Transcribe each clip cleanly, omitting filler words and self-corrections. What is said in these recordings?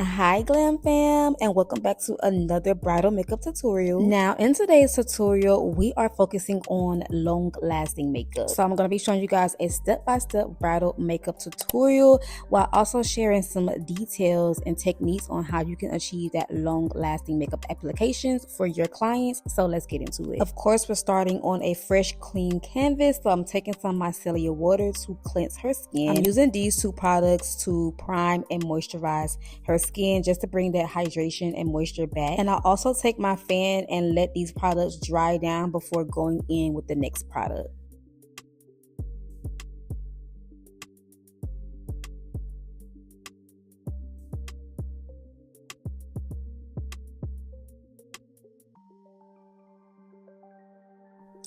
Hi Glam fam, and welcome back to another bridal makeup tutorial. Now in today's tutorial we are focusing on long lasting makeup. So I'm going to be showing you guys a step-by-step bridal makeup tutorial while also sharing some details and techniques on how you can achieve that long lasting makeup applications for your clients. So let's get into it. Of course, we're starting on a fresh clean canvas, so I'm taking some micellar water to cleanse her skin. I'm using these two products to prime and moisturize her skin just to bring that hydration and moisture back. And I also take my fan and let these products dry down before going in with the next product.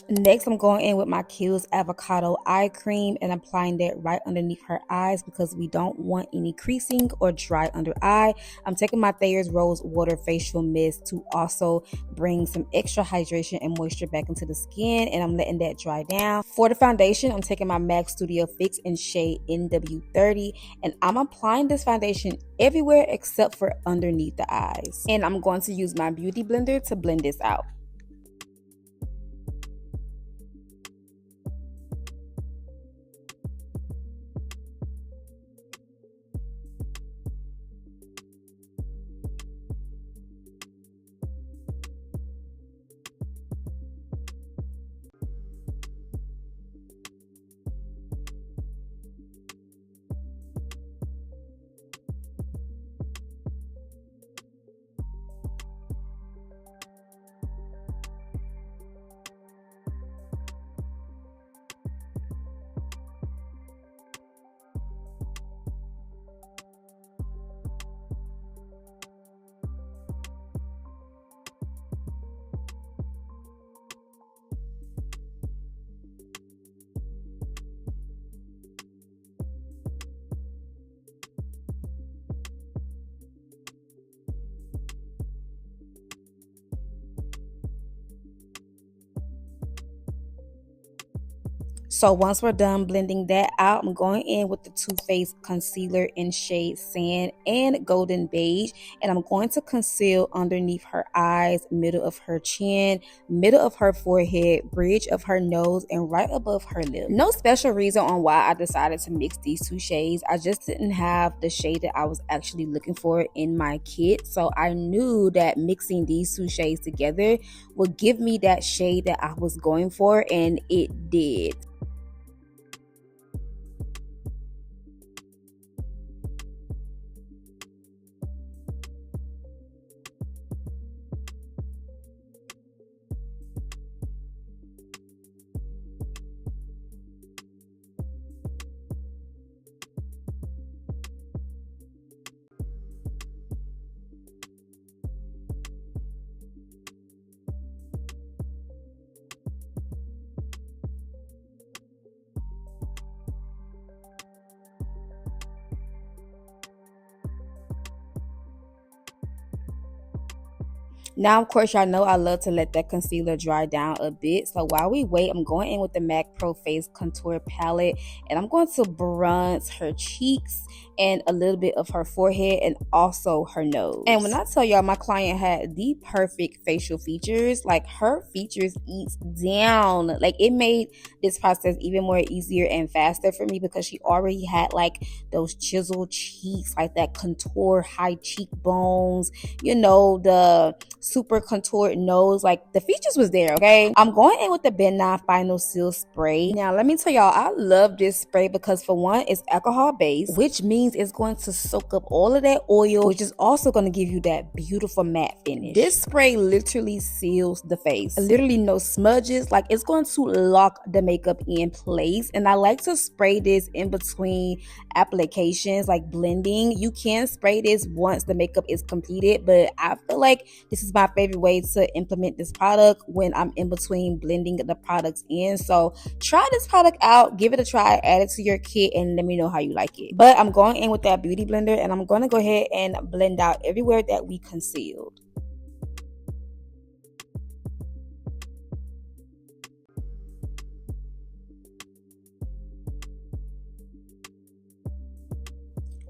Next, I'm going in with my Kiehl's avocado eye cream and applying that right underneath her eyes because we don't want any creasing or dry under eye. I'm taking my Thayer's Rose Water Facial Mist to also bring some extra hydration and moisture back into the skin, and I'm letting that dry down. For the foundation, I'm taking my MAC Studio Fix in shade NW30, and I'm applying this foundation everywhere except for underneath the eyes. And I'm going to use my beauty blender to blend this out. So once we're done blending that out, I'm going in with the Too Faced concealer in shade Sand and Golden Beige, and I'm going to conceal underneath her eyes, middle of her chin, middle of her forehead, bridge of her nose, and right above her lip. No special reason on why I decided to mix these two shades. I just didn't have the shade that I was actually looking for in my kit, so I knew that mixing these two shades together would give me that shade that I was going for, and it did. Now, of course, y'all know I love to let that concealer dry down a bit. So while we wait, I'm going in with the MAC Pro Face Contour Palette, and I'm going to bronze her cheeks and a little bit of her forehead and also her nose. And when I tell y'all my client had the perfect facial features, like her features eats down. Like it made this process even more easier and faster for me because she already had like those chiseled cheeks, like that contour high cheekbones, you know, the super contoured nose. Like the features was there. Okay, I'm going in with the Ben Nye Final Seal Spray. Now let me tell y'all, I love this spray because for one, it's alcohol based, which means it's going to soak up all of that oil, which is also going to give you that beautiful matte finish. This spray literally seals the face. Literally no smudges. Like it's going to lock the makeup in place. And I like to spray this in between applications, like blending. You can spray this once the makeup is completed, but I feel like this is my favorite way to implement this product when I'm in between blending the products in. So try this product out, give it a try, add it to your kit, and let me know how you like it. But I'm going in with that beauty blender, and I'm going to go ahead and blend out everywhere that we concealed.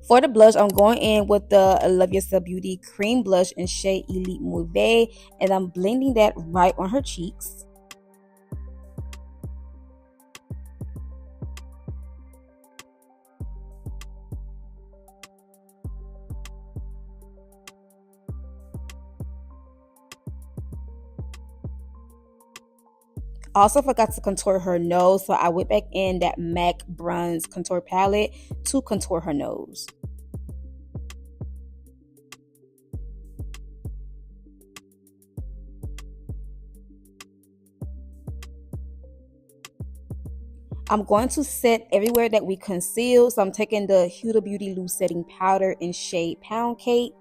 For the blush, I'm going in with the Love Yourself Beauty Cream Blush in shade Elite Mauve, and I'm blending that right on her cheeks. Also forgot to contour her nose, so I went back in that MAC Bronze Contour Palette to contour her nose. I'm going to set everywhere that we conceal, so I'm taking the Huda Beauty Loose Setting Powder in shade Pound Cake.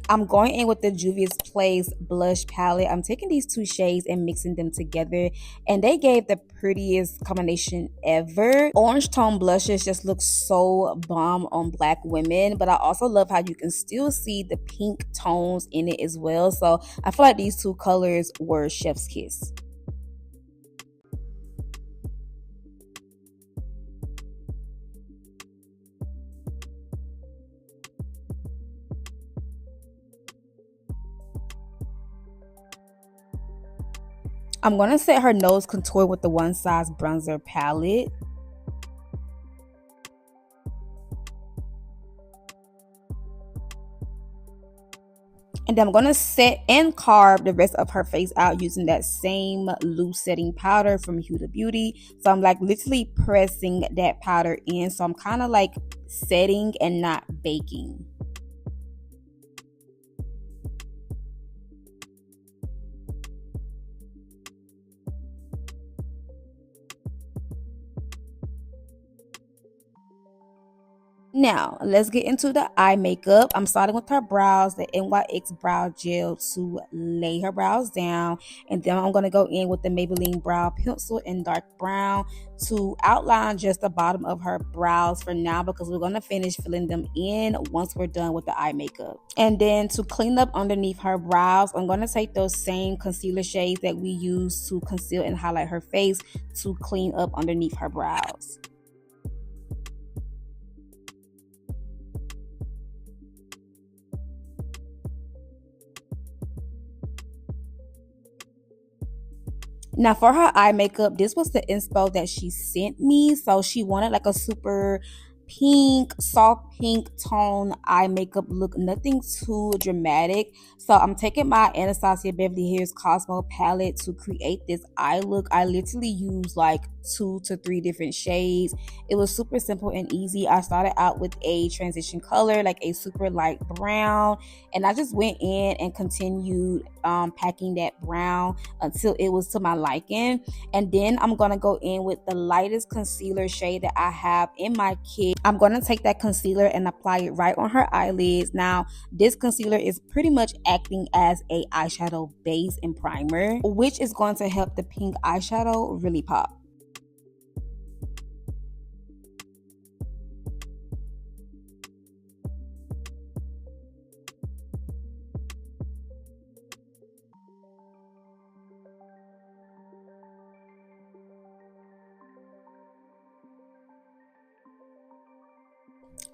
I'm going in with the Juvia's Place blush palette. I'm taking these two shades and mixing them together, and they gave the prettiest combination ever. Orange tone blushes just look so bomb on black women, but I also love how you can still see the pink tones in it as well. So I feel like these two colors were chef's kiss. I'm going to set her nose contour with the One Size Bronzer palette. And then I'm going to set and carve the rest of her face out using that same loose setting powder from Huda Beauty. So I'm like literally pressing that powder in. So I'm kind of like setting and not baking. Now, let's get into the eye makeup. I'm starting with her brows, the NYX Brow Gel to lay her brows down. And then I'm going to go in with the Maybelline Brow Pencil in dark brown to outline just the bottom of her brows for now, because we're going to finish filling them in once we're done with the eye makeup. And then to clean up underneath her brows, I'm going to take those same concealer shades that we use to conceal and highlight her face to clean up underneath her brows. Now for her eye makeup, this was the inspo that she sent me. So she wanted like a super pink, soft pink tone eye makeup look, nothing too dramatic. So I'm taking my Anastasia Beverly Hills Cosmo palette to create this eye look. I literally used like 2 to 3 different shades. It was super simple and easy. I started out with a transition color, like a super light brown, and I just went in and continued packing that brown until it was to my liking. And then I'm gonna go in with the lightest concealer shade that I have in my kit. I'm gonna take that concealer and apply it right on her eyelids. Now this concealer is pretty much acting as a eyeshadow base and primer, which is going to help the pink eyeshadow really pop.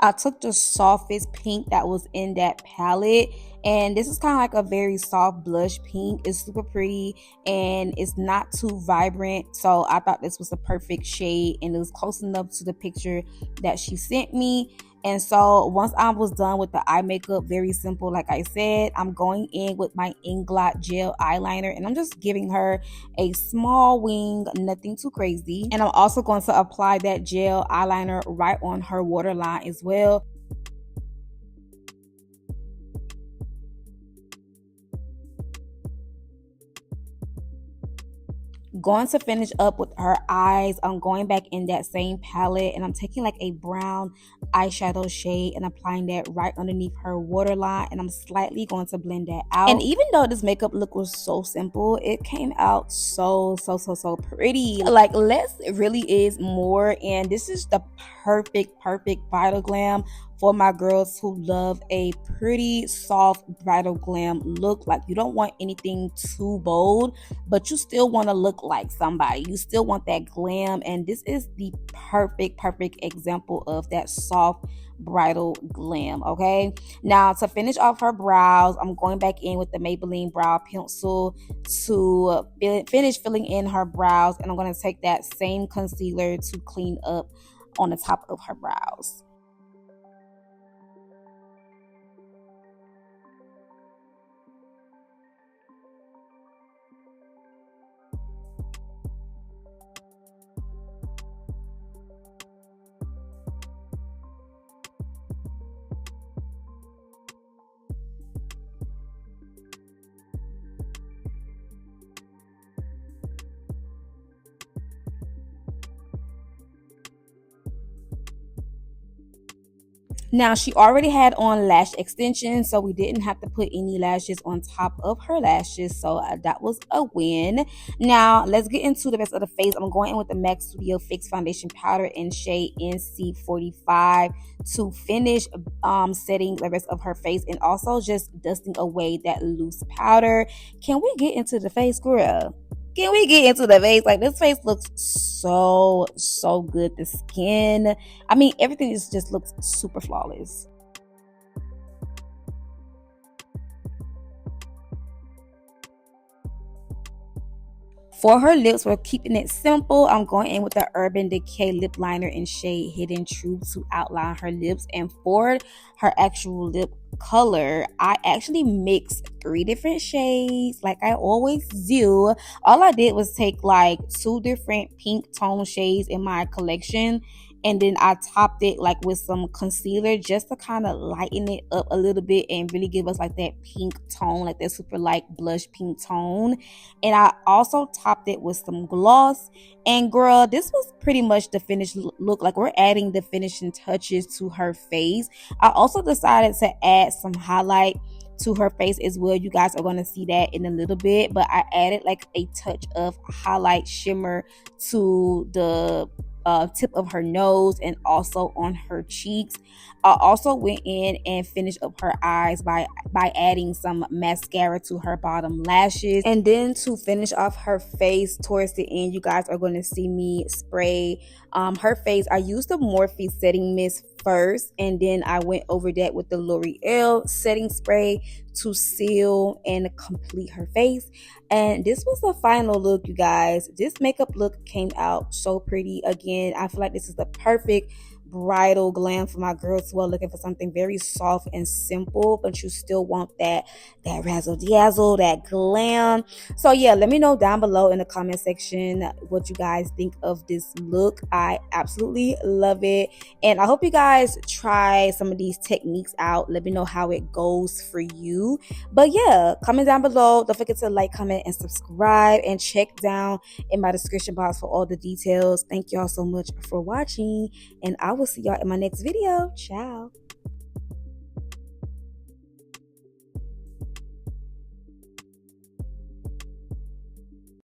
I took the softest pink that was in that palette, and this is kind of like a very soft blush pink. It's super pretty and it's not too vibrant, so I thought this was the perfect shade, and it was close enough to the picture that she sent me. And so once I was done with the eye makeup, very simple, like I said, I'm going in with my Inglot gel eyeliner, and I'm just giving her a small wing, nothing too crazy. And I'm also going to apply that gel eyeliner right on her waterline as well. Going to finish up with her eyes, I'm going back in that same palette and I'm taking like a brown eyeshadow shade and applying that right underneath her waterline, and I'm slightly going to blend that out. And even though this makeup look was so simple, it came out so pretty. Like less really is more, and this is the perfect bridal glam for my girls who love a pretty soft bridal glam look. Like you don't want anything too bold, but you still want to look like somebody. You still want that glam, and this is the perfect example of that soft bridal glam. Okay, now to finish off her brows, I'm going back in with the Maybelline brow pencil to finish filling in her brows, and I'm going to take that same concealer to clean up on the top of her brows. Now, she already had on lash extensions, so we didn't have to put any lashes on top of her lashes, so that was a win. Now, let's get into the rest of the face. I'm going in with the MAC Studio Fix Foundation Powder in shade NC45 to finish setting the rest of her face and also just dusting away that loose powder. Can we get into the face, girl? Can we get into the face? Like, this face looks so good. The skin, I mean, everything just looks super flawless. For her lips, we're keeping it simple. I'm going in with the Urban Decay lip liner in shade Hidden Truth to outline her lips. And for her actual lip color, I actually mixed 3 different shades like I always do. All I did was take like 2 different pink tone shades in my collection, and then I topped it like with some concealer just to kind of lighten it up a little bit and really give us like that pink tone, like that super light blush pink tone. And I also topped it with some gloss. And girl, this was pretty much the finished look. Like, we're adding the finishing touches to her face. I also decided to add some highlight to her face as well. You guys are going to see that in a little bit, but I added like a touch of highlight shimmer to the tip of her nose and also on her cheeks. I also went in and finished up her eyes by adding some mascara to her bottom lashes. And then to finish off her face towards the end, you guys are going to see me spray her face. I used the Morphe setting mist first, and then I went over that with the L'Oreal setting spray to seal and complete her face. And this was the final look, you guys. This makeup look came out so pretty. Again, I feel like this is the perfect bridal glam for my girls who are looking for something very soft and simple, but you still want that razzle dazzle, that glam. So yeah, let me know down below in the comment section what you guys think of this look. I absolutely love it, and I hope you guys try some of these techniques out. Let me know how it goes for you. But yeah, comment down below. Don't forget to like, comment, and subscribe, and check down in my description box for all the details. Thank y'all so much for watching, and I will see y'all in my next video. Ciao.